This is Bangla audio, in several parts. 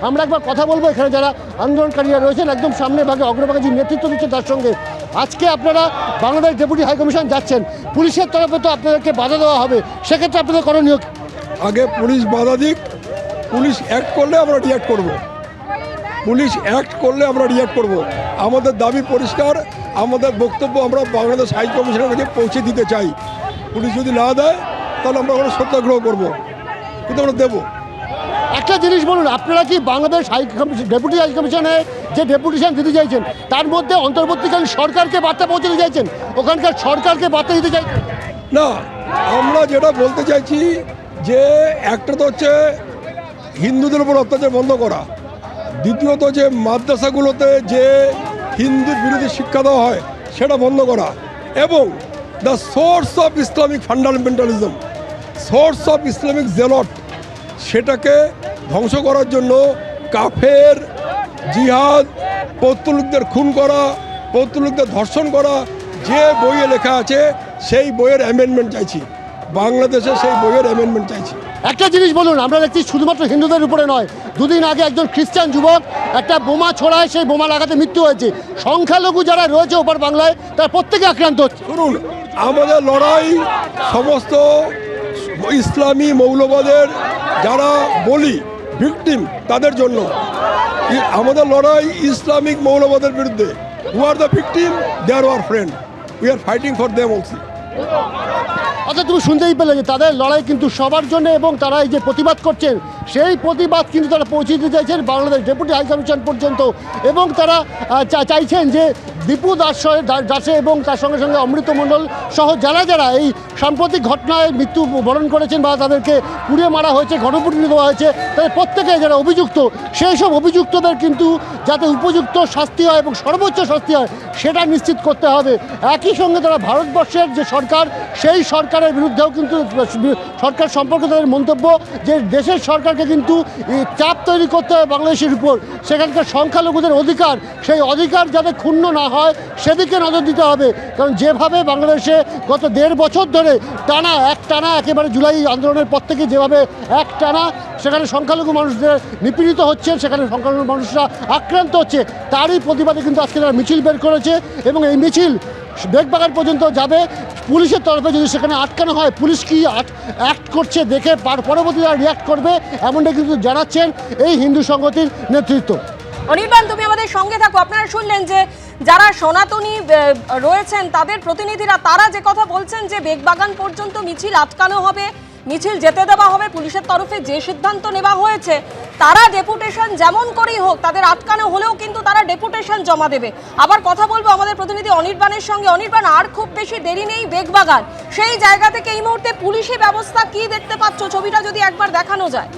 আমরা একবার কথা বলবো এখানে যারা আন্দোলনকারীরা রয়েছেন একদম সামনে ভাগে অগ্রভাগে যে নেতৃত্ব দিচ্ছে তার সঙ্গে। আজকে আপনারা বাংলাদেশ ডেপুটি হাইকমিশন যাচ্ছেন, পুলিশের তরফে তো আপনাদেরকে বাধা দেওয়া হবে, সেক্ষেত্রে আপনাদের করণীয়? আগে পুলিশ বাধা দিক, পুলিশ অ্যাক্ট করলে আমরা রিঅ্যাক্ট করব। পুলিশ অ্যাক্ট করলে আমরা রিঅ্যাক্ট করব। আমাদের দাবি পরিষ্কার, আমাদের বক্তব্য আমরা বাংলাদেশ হাই কমিশনের কাছে পৌঁছে দিতে চাই। পুলিশ যদি না দেয় তাহলে আমরা ওখানে সত্যাগ্রহ করব, কিন্তু আমরা দেবো। একটা জিনিস বলুন, আপনারা কি বাংলাদেশ ডেপুটি হাই কমিশনে যে ডেপুটেশন দিতে চাইছেন তার মধ্যে অন্তর্বর্তীকালীন সরকারকে বার্তা পৌঁছে দিতে চাইছেন, ওখানকার সরকারকে বার্তা দিতে চাইছেন? না, আমরা যেটা বলতে চাইছি যে একটা তো হচ্ছে হিন্দুদের উপর অত্যাচার বন্ধ করা, দ্বিতীয়ত যে মাদ্রাসাগুলোতে যে হিন্দু বিরোধী শিক্ষা দেওয়া হয় সেটা বন্ধ করা, এবং the source of Islamic fundamentalism, source of Islamic zealot, সেটাকে ধ্বংস করার জন্য কাফের, জিহাদ, পৌত্তলিকদের খুন করা, পৌত্তলিকদের ধর্ষণ করা যে বইয়ে লেখা আছে সেই বইয়ের অ্যামেন্ডমেন্ট চাইছি, বাংলাদেশে সেই বইয়ের অ্যামেন্ডমেন্ট চাইছি। একটা জিনিস বলুন, আমরা দেখছি শুধুমাত্র হিন্দুদের উপরে নয়, দুদিন আগে একজন খ্রিস্টান যুবক একটা বোমা ছড়ায়, সেই বোমা লাগাতে মৃত্যু হয়েছে। সংখ্যালঘু যারা রয়েছে ওপার বাংলায় তারা প্রত্যেকে আক্রান্ত হচ্ছে। শুনুন, আমাদের লড়াই সমস্ত ইসলামী মৌলবাদের যারা বলি ভিকটিম তাদের জন্য। আমাদের লড়াই ইসলামিক মৌলবাদের বিরুদ্ধে। Who are the victim, they are our friend, we are fighting for them also. আচ্ছা, তুমি শুনতেই পেলে যে তাদের লড়াই কিন্তু সবার জন্য, এবং তারা এই যে প্রতিবাদ করছেন সেই প্রতিবাদ কিন্তু তারা পৌঁছে দিতে চাইছেন বাংলাদেশ ডেপুটি হাইকমিশন পর্যন্ত, এবং তারা চাইছেন যে দীপু দাসে এবং তার সঙ্গে সঙ্গে অমৃত মণ্ডল সহ যারা যারা এই সাম্প্রতিক ঘটনায় মৃত্যু বরণ করেছেন বা তাদেরকে পুড়িয়ে মারা হয়েছে, গণপুড়িয়ে দেওয়া হয়েছে, তাদের প্রত্যেকে যারা অভিযুক্ত সেই সব অভিযুক্তদের কিন্তু যাতে উপযুক্ত শাস্তি হয় এবং সর্বোচ্চ শাস্তি হয় সেটা নিশ্চিত করতে হবে। একই সঙ্গে তারা ভারতবর্ষের যে সরকার সেই সরকারের বিরুদ্ধেও কিন্তু সরকার সম্পর্কে তাদের মন্তব্য যে দেশের সরকারকে কিন্তু চাপ তৈরি করতে হবে বাংলাদেশের উপর, সেখানকার সংখ্যালঘুদের অধিকার, সেই অধিকার যাতে ক্ষুণ্ণ না হয় সেদিকে নজর দিতে হবে। কারণ যেভাবে বাংলাদেশে গত 1.5 বছর ধরে টানা একেবারে জুলাই আন্দোলনের পর থেকে যেভাবে টানা সেখানে সংখ্যালঘু মানুষদের নিপীড়িত হচ্ছে, সেখানে সংখ্যালঘু মানুষরা আক্রান্ত হচ্ছে, তারই প্রতিবাদে কিন্তু আজকে তারা মিছিল বের করেছে, এবং এই মিছিল বেগবাগান পর্যন্ত যাবে। পুলিশের তরফে যদি সেখানে আটকানো হয়, পুলিশ কি অ্যাক্ট করছে দেখে পরবর্তীতে রিয়াক্ট করবে, এমনটা কিন্তু জানাচ্ছেন এই হিন্দু সংগঠনের নেতৃত্ব। অনির্বাণ, তুমি আমাদের সঙ্গে থাকো। আপনারা শুনলেন যে যারা সনাতনী রয়েছেন তাদের প্রতিনিধিরা তারা যে কথা বলছেন যে বেগবাগান পর্যন্ত মিছিল আটকানো হবে, মিছিল যেতে দেওয়া হবে, পুলিশের তরফে যে সিদ্ধান্ত নেওয়া হয়েছে তারা ডেপুটেশন যেমন করেই হোক, তাদের আটকানো হলেও কিন্তু তারা ডেপুটেশন জমা দেবে। আবার কথা বলবো আমাদের প্রতিনিধি অনির্বাণের সঙ্গে। অনির্বাণ, আর খুব বেশি দেরি নেই বেগবাগান, সেই জায়গা থেকে এই মুহূর্তে পুলিশি ব্যবস্থা কি দেখতে পাচ্ছ, ছবিটা যদি একবার দেখানো যায়।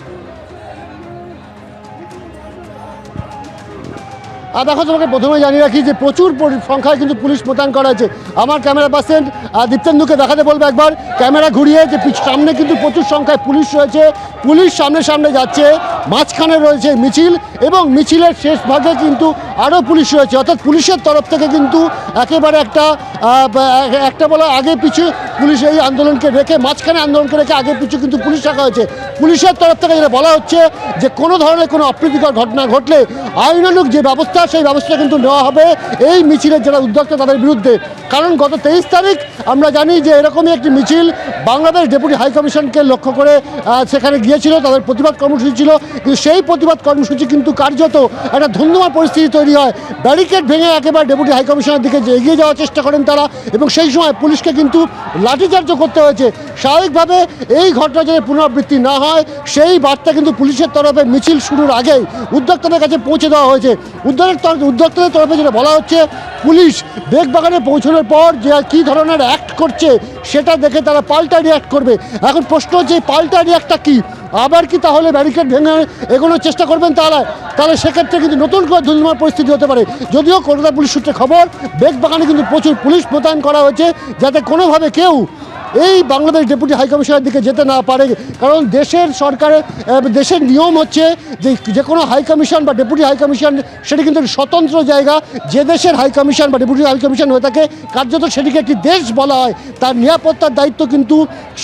দেখো, তোমাকে প্রথমে জানিয়ে রাখি যে প্রচুর সংখ্যায় কিন্তু পুলিশ মোতায়েন করা হয়েছে। আমার ক্যামেরা পার্সন দীপ্তেন্দুকে দেখাতে বলবো একবার ক্যামেরা ঘুরিয়ে যে সামনে কিন্তু প্রচুর সংখ্যায় পুলিশ রয়েছে, পুলিশ সামনে যাচ্ছে, মাঝখানে রয়েছে মিছিল, এবং মিছিলের শেষ ভাগে কিন্তু আরও পুলিশ রয়েছে। অর্থাৎ পুলিশের তরফ থেকে কিন্তু একেবারে একটা বলা আগে পিছু পুলিশ এই আন্দোলনকে রেখে, মাঝখানে আন্দোলনকে রেখে আগে পিছু কিন্তু পুলিশ রাখা হয়েছে। পুলিশের তরফ থেকে যেটা বলা হচ্ছে যে কোনো ধরনের কোনো অপ্রীতিকর ঘটনা ঘটলে আইনানুগ যে ব্যবস্থা সেই ব্যবস্থা কিন্তু নেওয়া হবে এই মিছিলের যারা উদ্যোক্তা তাদের বিরুদ্ধে। কারণ গত 23 তারিখ আমরা জানি যে এরকমই একটি মিছিল বাংলাদেশ ডেপুটি হাইকমিশনকে লক্ষ্য করে সেখানে গিয়েছিল, তাদের প্রতিবাদ কর্মসূচি ছিল, কিন্তু সেই প্রতিবাদ কর্মসূচি কিন্তু কার্যত একটা ধুন্ধুমার পরিস্থিতি তৈরি হয়। ব্যারিকেড ভেঙে একেবারে ডেপুটি হাইকমিশনের দিকে যে এগিয়ে যাওয়ার চেষ্টা করেন তারা, এবং সেই সময় পুলিশকে কিন্তু লাঠিচার্জ করতে হয়েছে। স্বাভাবিকভাবে এই ঘটনা যাতে পুনরাবৃত্তি না হয় সেই বার্তা কিন্তু পুলিশের তরফে মিছিল শুরুর আগেই উদ্যোক্তাদের কাছে পৌঁছে দেওয়া হয়েছে। উদ্যোক্তাদের তরফে যেটা বলা হচ্ছে, পুলিশ বেগবাগানে পৌঁছানোর পর যে কী ধরনের অ্যাক্ট করছে সেটা দেখে তারা পাল্টা রিয়াক্ট করবে। এখন প্রশ্ন হচ্ছে পাল্টা রিয়াক্টটা কী? আবার কি তাহলে ব্যারিকেড ভেঙে এগোনোর চেষ্টা করবেন তাহলে সেক্ষেত্রে কিন্তু নতুন করে ধুন্ধুমার পরিস্থিতি হতে পারে। যদিও কলকাতা পুলিশ সূত্রে খবর বেগবাগানে কিন্তু প্রচুর পুলিশ মোতায়েন করা হয়েছে যাতে কোনোভাবে কেউ এই বাংলাদেশ ডেপুটি হাইকমিশনের দিকে যেতে না পারে। কারণ দেশের সরকারের দেশের নিয়ম হচ্ছে যে কোনো হাইকমিশন বা ডেপুটি হাইকমিশন সেটি কিন্তু স্বতন্ত্র জায়গা। যে দেশের হাইকমিশন বা ডেপুটি হাইকমিশন হয়ে থাকে কার্যত সেটিকে একটি দেশ বলা হয়, তার নিরাপত্তার দায়িত্ব কিন্তু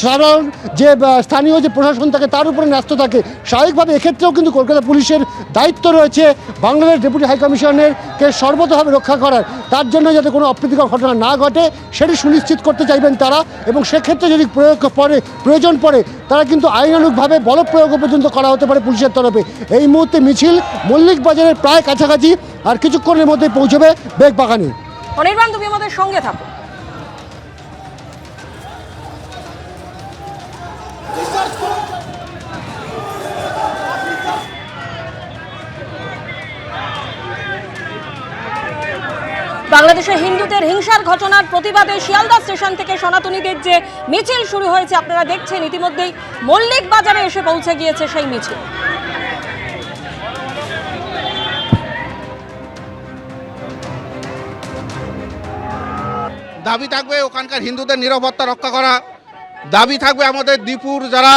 সাধারণ যে স্থানীয় যে প্রশাসন থাকে তার উপরে ন্যস্ত থাকে। স্বাভাবিকভাবে এক্ষেত্রেও কিন্তু কলকাতা পুলিশের দায়িত্ব রয়েছে বাংলাদেশ ডেপুটি হাইকমিশনারকে সর্বতভাবে রক্ষা করার। তার জন্য যাতে কোনো অপ্রীতিকর ঘটনা না ঘটে সেটি সুনিশ্চিত করতে চাইবেন তারা, এবং সেক্ষেত্রে যদি প্রয়োজন পড়ে তারা কিন্তু আইনানুগভাবে বলপ্রয়োগ পর্যন্ত করা হতে পারে পুলিশের তরফে। এই মুহূর্তে মিছিল মল্লিক বাজারের প্রায় কাছাকাছি, আর কিছুক্ষণের মধ্যে পৌঁছবে বেগবাগানে। অনির্বাণ, তুমি আমাদের সঙ্গে থাকো। বাংলাদেশে হিন্দুদের হিংসার ঘটনার প্রতিবাদে শিয়ালদা স্টেশন থেকে সনাতনীদের যে মিছিল শুরু হয়েছে আপনারা দেখছেন, ইতিমধ্যেই মল্লিক বাজারে এসে পৌঁছে গিয়েছে সেই মিছিল। দাবি থাকবে ওখানকার হিন্দুদের নিরাপত্তা রক্ষা করা, দাবি থাকবে আমাদের দীপুর যারা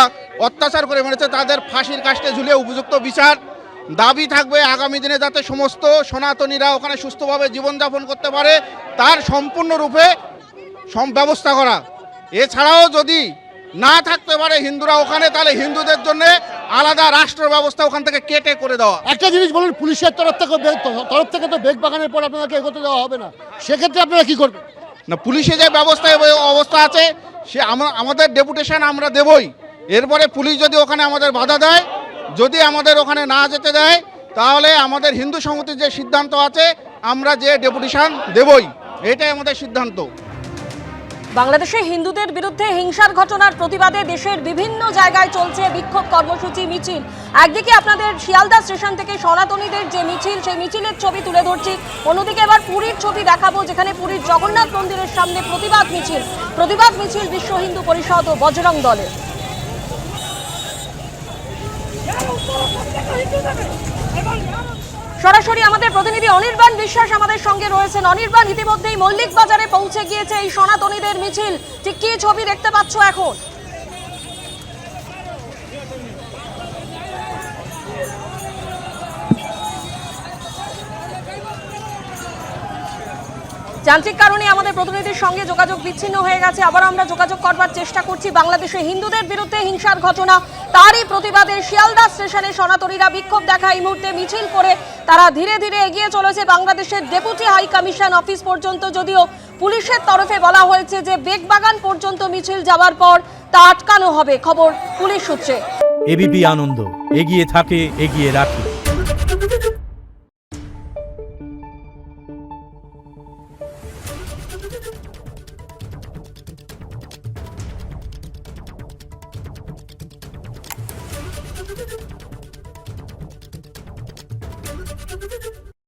অত্যাচার করে মেরেছে তাদের ফাঁসির কাস্টে ঝুলিয়ে উপযুক্ত বিচার, দাবি থাকবে আগামী দিনে যাতে সমস্ত সনাতনীরা ওখানে সুস্থভাবে জীবনযাপন করতে পারে তার সম্পূর্ণরূপে ব্যবস্থা করা। এছাড়াও যদি না থাকতে পারে হিন্দুরা ওখানে, তাহলে হিন্দুদের জন্য আলাদা রাষ্ট্র ব্যবস্থা ওখান থেকে কেটে করে দেওয়া। একটা জিনিস বলুন, পুলিশের তরফ থেকে তো বেগবাগানের পর আপনাকে এগোতে দেওয়া হবে না, সেক্ষেত্রে আপনারা কি করবেন? না, পুলিশে যে অবস্থা আছে সে আমাদের ডেপুটেশন আমরা দেবই। এরপরে পুলিশ যদি ওখানে আমাদের বাধা দেয়, যদি আমাদের ওখানে না যেতে দেয়, তাহলে আমাদের হিন্দু সমিতির যে সিদ্ধান্ত আছে আমরা যে ডেপুটেশন দেবই, এটাই আমাদের সিদ্ধান্ত। বাংলাদেশে হিন্দুদের বিরুদ্ধে হিংসার ঘটনার প্রতিবাদে দেশের বিভিন্ন জায়গায় চলছে বিক্ষোভ কর্মসূচি, মিছিল। একদিকে আপনাদের শিয়ালদা স্টেশন থেকে সনাতনীদের যে মিছিল, সেই মিছিলের ছবি তুলে ধরছি। অন্যদিকে এবার পুরীর ছবি দেখাবো, যেখানে পুরীর জগন্নাথ মন্দিরের সামনে প্রতিবাদ মিছিল বিশ্ব হিন্দু পরিষদ ও বজরং দলের। সরাসরি আমাদের প্রতিনিধি অনির্বাণ বিশ্বাস আমাদের সঙ্গে রয়েছেন। অনির্বাণ, ইতিমধ্যেই মল্লিক বাজারে পৌঁছে গিয়েছে এই সনাতনীদের মিছিল, ঠিক কি ছবি দেখতে পাচ্ছ এখন? যান্ত্রিক কারণে আমাদের প্রতিনিধির সঙ্গে যোগাযোগ বিচ্ছিন্ন হয়ে গেছে, আবার আমরা যোগাযোগ করবার চেষ্টা করছি। বাংলাদেশে হিন্দুদের বিরুদ্ধে হিংসার ঘটনা, তারই প্রতিবাদে শিয়ালদা স্টেশনে সনাতনীরা বিক্ষোভ দেখা এই মুহূর্তে মিছিল করে তারা ধীরে ধীরে এগিয়ে চলেছে বাংলাদেশের ডেপুটি হাই কমিশন অফিস পর্যন্ত। যদিও পুলিশের তরফে বলা হয়েছে যে বেগবাগান পর্যন্ত মিছিল যাওয়ার পর তা আটকানো হবে, খবর পুলিশ সূত্রে। এবিপি আনন্দ এগিয়ে থাকে, এগিয়ে রাখে।